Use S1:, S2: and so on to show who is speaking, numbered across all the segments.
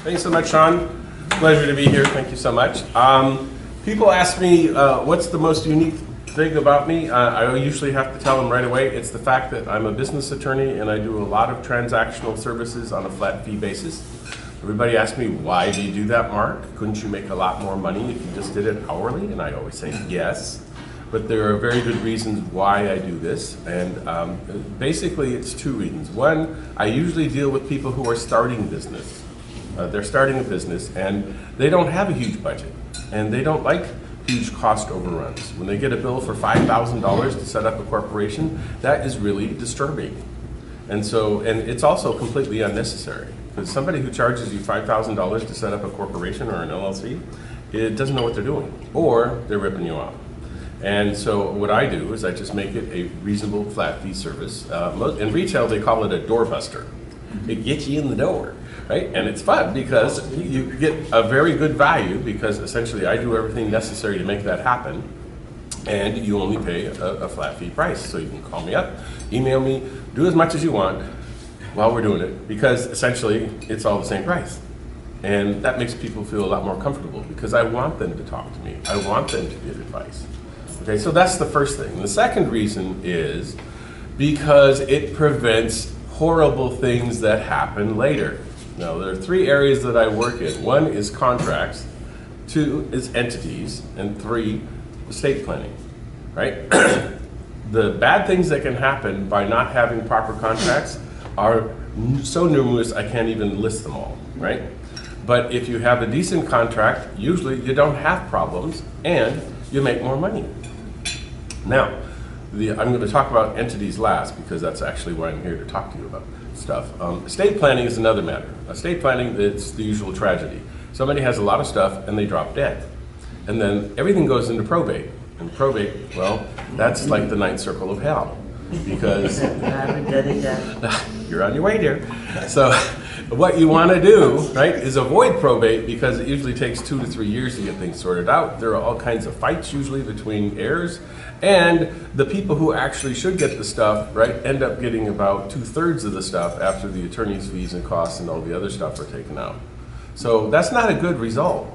S1: Thanks so much, Sean. Pleasure to be here. Thank you so much. People ask me what's the most unique thing about me. I usually have to tell them right away. It's the fact that I'm a business attorney and I do a lot of transactional services on a flat fee basis. Everybody asks me, why do you do that, Mark? Couldn't you make a lot more money if you just did it hourly? And I always say yes. But there are very good reasons why I do this. And basically, it's two reasons. One, I usually deal with people who are starting business. They're starting a business and they don't have a huge budget. And they don't like huge cost overruns. When they get a bill for $5,000 to set up a corporation, that is really disturbing. And it's also completely unnecessary. Because somebody who charges you $5,000 to set up a corporation or an LLC, it doesn't know what they're doing, or they're ripping you off. And so what I do is I just make it a reasonable flat fee service. In retail, they call it a doorbuster. It gets you in the door, right? And it's fun because you get a very good value because essentially I do everything necessary to make that happen. And you only pay a flat fee price. So you can call me up, email me, do as much as you want while we're doing it, because essentially it's all the same price. And that makes people feel a lot more comfortable because I want them to talk to me. I want them to give advice. Okay, so that's the first thing. The second reason is because it prevents horrible things that happen later. Now, there are three areas that I work in. One is contracts, two is entities, and three, estate planning, right? The bad things that can happen by not having proper contracts are so numerous I can't even list them all, right? But if you have a decent contract, usually you don't have problems and you make more money. Now, I'm going to talk about entities last because that's actually why I'm here to talk to you about stuff. Estate planning is another matter. Estate planning, it's the usual tragedy. Somebody has a lot of stuff and they drop dead. And then everything goes into probate. And probate, well, that's like the ninth circle of hell. Because you're on your way, dear. So what you want to do, right, is avoid probate because it usually takes 2 to 3 years to get things sorted out. There are all kinds of fights usually between heirs, and the people who actually should get the stuff, right, end up getting about 2/3 of the stuff after the attorney's fees and costs and all the other stuff are taken out. So that's not a good result.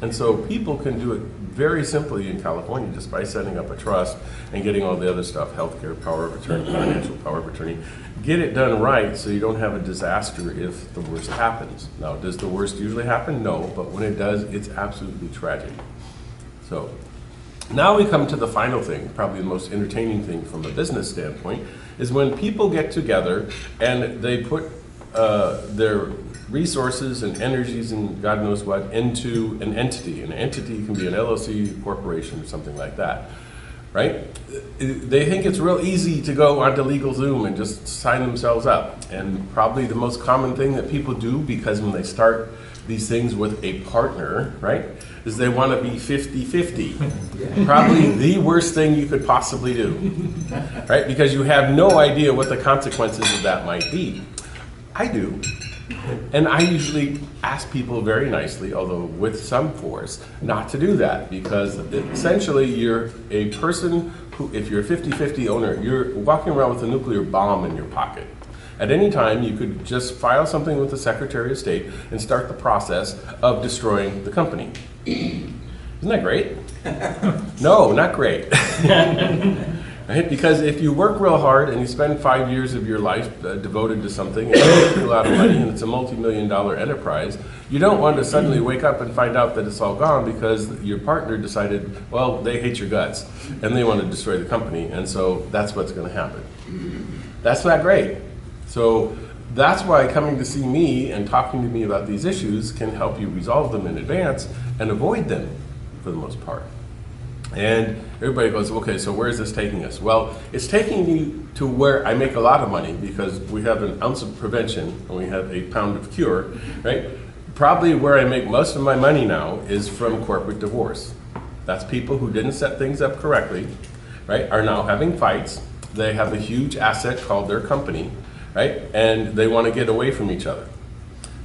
S1: And so people can do it very simply in California just by setting up a trust and getting all the other stuff, healthcare, power of attorney, financial power of attorney. Get it done right so you don't have a disaster if the worst happens. Now, does the worst usually happen? No, but when it does, it's absolutely tragic. So now we come to the final thing, probably the most entertaining thing from a business standpoint, is when people get together and they put their resources and energies and God knows what into an entity. An entity can be an LLC, corporation, or something like that, right? They think it's real easy to go onto LegalZoom and just sign themselves up. And probably the most common thing that people do, because when they start these things with a partner, right, is they want to be 50-50. Probably the worst thing you could possibly do, right? Because you have no idea what the consequences of that might be. I do. And I usually ask people very nicely, although with some force, not to do that because essentially you're a person who, if you're a 50-50 owner, you're walking around with a nuclear bomb in your pocket. At any time, you could just file something with the Secretary of State and start the process of destroying the company. Isn't that great? No, not great. Right? Because if you work real hard and you spend 5 years of your life devoted to something and you make a lot of money and it's a multi-million-dollar enterprise, you don't want to suddenly wake up and find out that it's all gone because your partner decided, well, they hate your guts and they want to destroy the company, and so that's what's going to happen. That's not great. So that's why coming to see me and talking to me about these issues can help you resolve them in advance and avoid them for the most part. And everybody goes, okay, so where is this taking us? Well, it's taking you to where I make a lot of money because we have an ounce of prevention and we have a pound of cure, right? Probably where I make most of my money now is from corporate divorce. That's people who didn't set things up correctly, right, are now having fights. They have a huge asset called their company, right? And they want to get away from each other.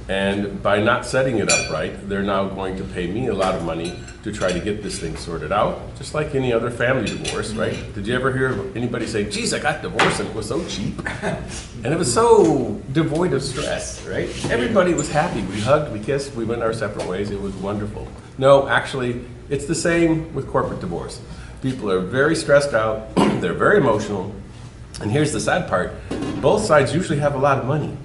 S1: And by not setting it up right, they're now going to pay me a lot of money to try to get this thing sorted out, just like any other family divorce, right? Did you ever hear anybody say, geez, I got divorced and it was so cheap? And it was so devoid of stress, right? Everybody was happy. We hugged, we kissed, we went our separate ways. It was wonderful. No, actually, it's the same with corporate divorce. People are very stressed out, they're very emotional, and here's the sad part, both sides usually have a lot of money.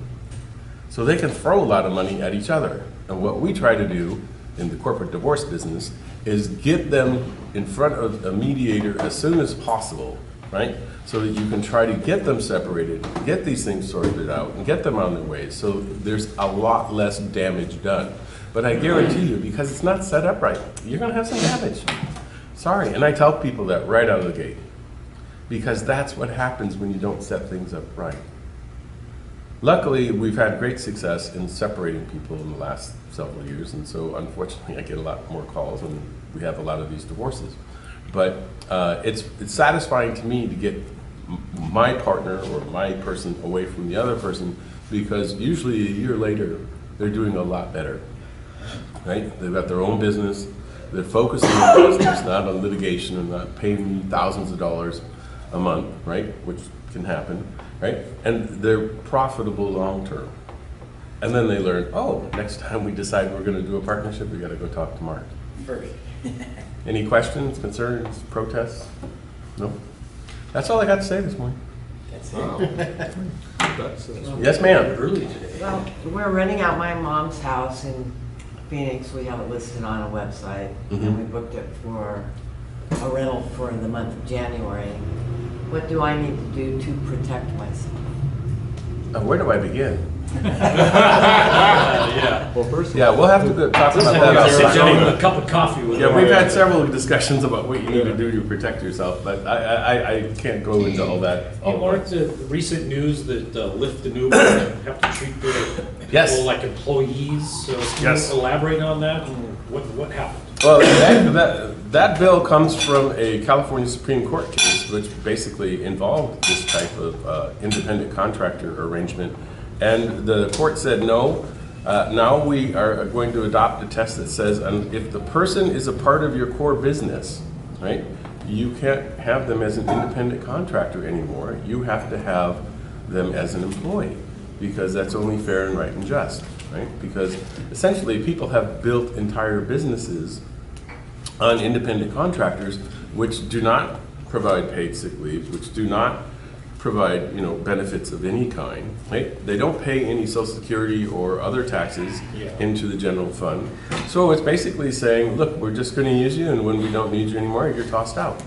S1: So they can throw a lot of money at each other. And what we try to do in the corporate divorce business is get them in front of a mediator as soon as possible, right? So that you can try to get them separated, get these things sorted out, and get them on their way. So there's a lot less damage done. But I guarantee you, because it's not set up right, you're gonna have some damage. Sorry, and I tell people that right out of the gate. Because that's what happens when you don't set things up right. Luckily, we've had great success in separating people in the last several years, and so unfortunately I get a lot more calls and we have a lot of these divorces. But it's satisfying to me to get my partner or my person away from the other person, because usually a year later they're doing a lot better, right? They've got their own business, they're focusing on business, not on litigation, and not paying me thousands of dollars a month, right? Which can happen, right? And they're profitable long term. And then they learn, oh, next time we decide we're going to do a partnership, we got to go talk to Mark.
S2: First.
S1: Any questions, concerns, protests? No? That's all I got to say this morning.
S2: That's it.
S3: Wow.
S1: Yes, ma'am.
S3: Early today.
S4: Well, we're renting out my mom's house in Phoenix. We have it listed on a website, and we booked it for a rental for the month of January. What do I need to do to protect myself?
S1: Where do I begin?
S3: Yeah. Well, first.
S1: Yeah, we'll have to go talk about that
S3: Sit down
S1: outside.
S3: with a cup of coffee with
S1: Yeah,
S3: her.
S1: we've had several discussions about what you need to do to protect yourself, but I can't go into all that.
S3: Hey, Mark, the recent news that Lyft and Uber have to treat their people
S1: Yes.
S3: like employees. So can
S1: Yes.
S3: you elaborate on that and what happened?
S1: Well, that bill comes from a California Supreme Court case, which basically involved this type of independent contractor arrangement. And the court said, no, now we are going to adopt a test that says if the person is a part of your core business, right, you can't have them as an independent contractor anymore. You have to have them as an employee, because that's only fair and right and just, right? Because essentially people have built entire businesses on independent contractors, which do not provide paid sick leave, which do not provide, benefits of any kind, right? They don't pay any Social Security or other taxes into the general fund. So it's basically saying, look, we're just going to use you, and when we don't need you anymore, you're tossed out.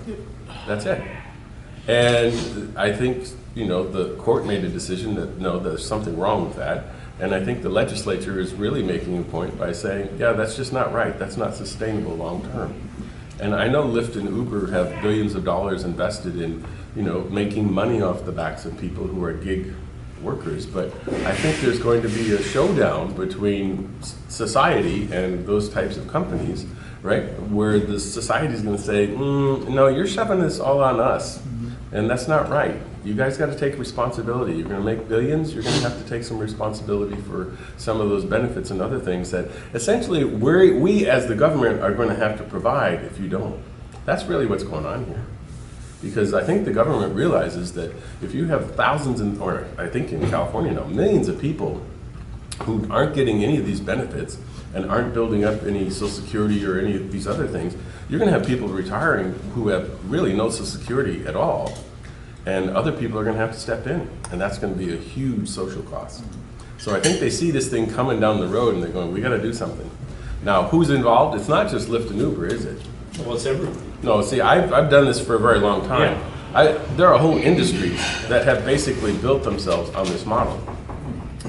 S1: That's it. And I think, the court made a decision that, no, there's something wrong with that. And I think the legislature is really making a point by saying, yeah, that's just not right. That's not sustainable long term. And I know Lyft and Uber have billions of dollars invested in, making money off the backs of people who are gig workers. But I think there's going to be a showdown between society and those types of companies, right? Where the society is going to say, no, you're shoving this all on us. And that's not right. You guys got to take responsibility. You're going to make billions. You're going to have to take some responsibility for some of those benefits and other things that essentially we as the government are going to have to provide if you don't. That's really what's going on here. Because I think the government realizes that if you have thousands, or I think in California now, millions of people who aren't getting any of these benefits and aren't building up any Social Security or any of these other things, you're going to have people retiring who have really no Social Security at all, and other people are going to have to step in, and that's going to be a huge social cost. So I think they see this thing coming down the road, and they're going, we got to do something. Now, who's involved? It's not just Lyft and Uber, is it?
S3: Well, it's everybody.
S1: No, see, I've done this for a very long time. There are whole industries that have basically built themselves on this model.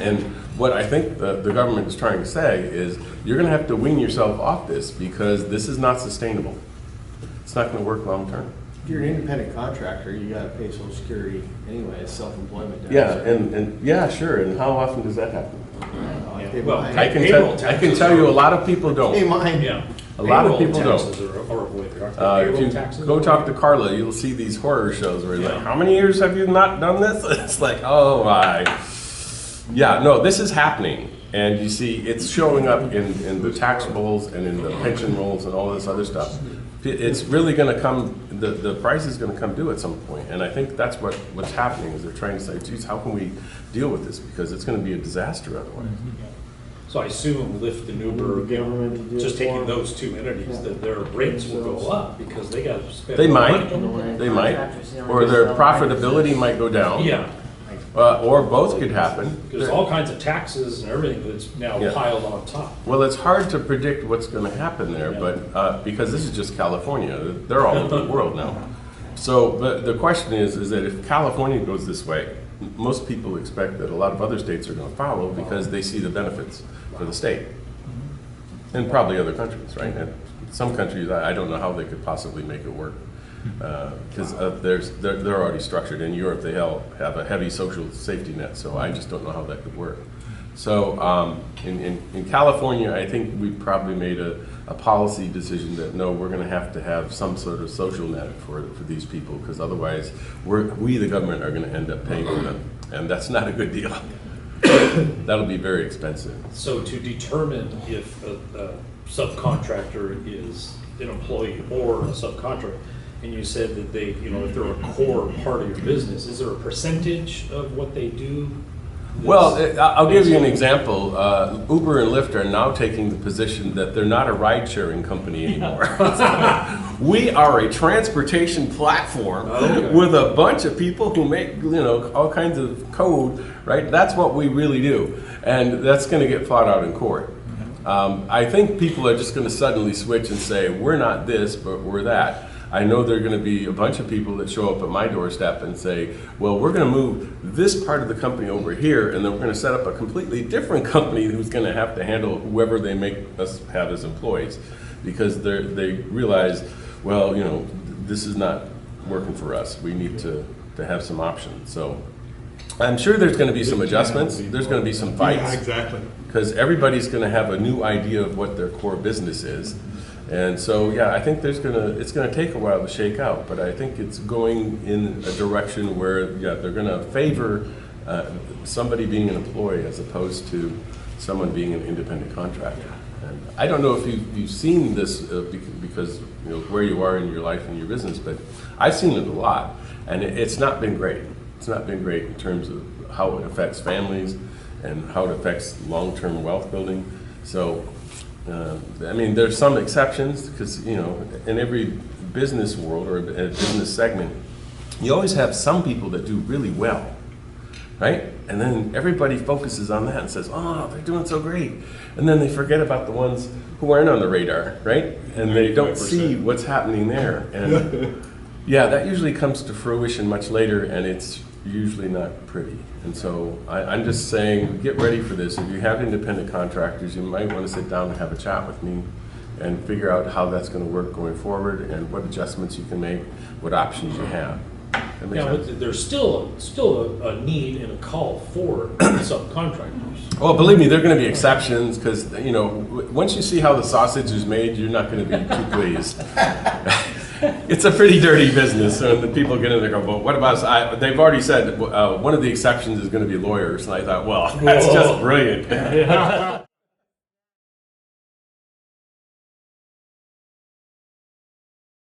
S1: And what I think the government is trying to say is you're going to have to wean yourself off this, because this is not sustainable. It's not going to work long term.
S5: If you're an independent contractor, you got to pay Social Security anyway. It's self-employment.
S1: Yeah, and yeah, sure. And how often does that happen?
S3: Well,
S1: I can tell you a lot of people don't.
S5: Pay mine.
S3: Yeah.
S1: A lot of people
S3: taxes
S1: don't.
S3: are avoided, aren't they?
S1: If
S3: Payroll
S1: you
S3: taxes
S1: go
S3: are
S1: talk to
S3: avoided?
S1: Carla, you'll see these horror shows where he's like, how many years have you not done this? It's like, oh my. Yeah, no, this is happening, and you see, it's showing up in the tax rolls and in the pension rolls and all this other stuff. It's really gonna come, the price is gonna come due at some point, and I think that's what's happening, is they're trying to say, geez, how can we deal with this? Because it's gonna be a disaster otherwise.
S3: So I assume Lyft and Uber, just taking those two entities, that their rates will go up because they got to spend.
S1: They
S3: more
S1: might,
S3: money.
S1: they might, or their profitability might go down.
S3: Yeah,
S1: Or both could happen.
S3: there's all kinds of taxes and everything that's now
S1: Yeah.
S3: piled on top.
S1: Well, it's hard to predict what's going to happen there, but because this is just California, they're all over the world now. So, but the question is that if California goes this way, most people expect that a lot of other states are going to follow because they see the benefits for the state, and probably other countries, right? And some countries, I don't know how they could possibly make it work because they're already structured. In Europe, they have a heavy social safety net, so I just don't know how that could work. So in California, I think we probably made a policy decision that no, we're going to have some sort of social net for these people, because otherwise we, the government, are going to end up paying for them, and that's not a good deal. That'll be very expensive.
S3: So to determine if a subcontractor is an employee or a subcontractor, and you said that they, if they're a core part of your business, is there a percentage of what they do?
S1: Well, I'll give you an example. Uber and Lyft are now taking the position that they're not a ride-sharing company anymore. We are a transportation platform with a bunch of people who make, all kinds of code, right? That's what we really do, and that's going to get fought out in court. I think people are just going to suddenly switch and say, we're not this, but we're that. I know there are going to be a bunch of people that show up at my doorstep and say, well, we're going to move this part of the company over here, and then we're going to set up a completely different company who's going to have to handle whoever they make us have as employees, because they realize, well, this is not working for us. We need to have some options. So I'm sure there's going to be some adjustments. There's going to be some fights.
S2: Yeah, exactly.
S1: Because everybody's going to have a new idea of what their core business is. And so, yeah, I think it's going to take a while to shake out, but I think it's going in a direction where, yeah, they're going to favor somebody being an employee as opposed to someone being an independent contractor. And I don't know if you've seen this because where you are in your life and your business, but I've seen it a lot, and it's not been great. It's not been great in terms of how it affects families and how it affects long-term wealth building. So. There's some exceptions because, in every business world or a business segment, you always have some people that do really well, right? And then everybody focuses on that and says, oh, they're doing so great. And then they forget about the ones who aren't on the radar, right? And they don't see what's happening there. And yeah, that usually comes to fruition much later, and it's usually not pretty. And so I'm just saying, get ready for this. If you have independent contractors, you might want to sit down and have a chat with me and figure out how that's going to work going forward and what adjustments you can make, what options you have. That makes sense?
S3: But there's still a need and a call for subcontractors.
S1: Well, believe me, there are going to be exceptions because, once you see how the sausage is made, you're not going to be too pleased. It's a pretty dirty business, and the people get in there and go, well, what about us? They've already said one of the exceptions is going to be lawyers, and I thought, well, that's just brilliant.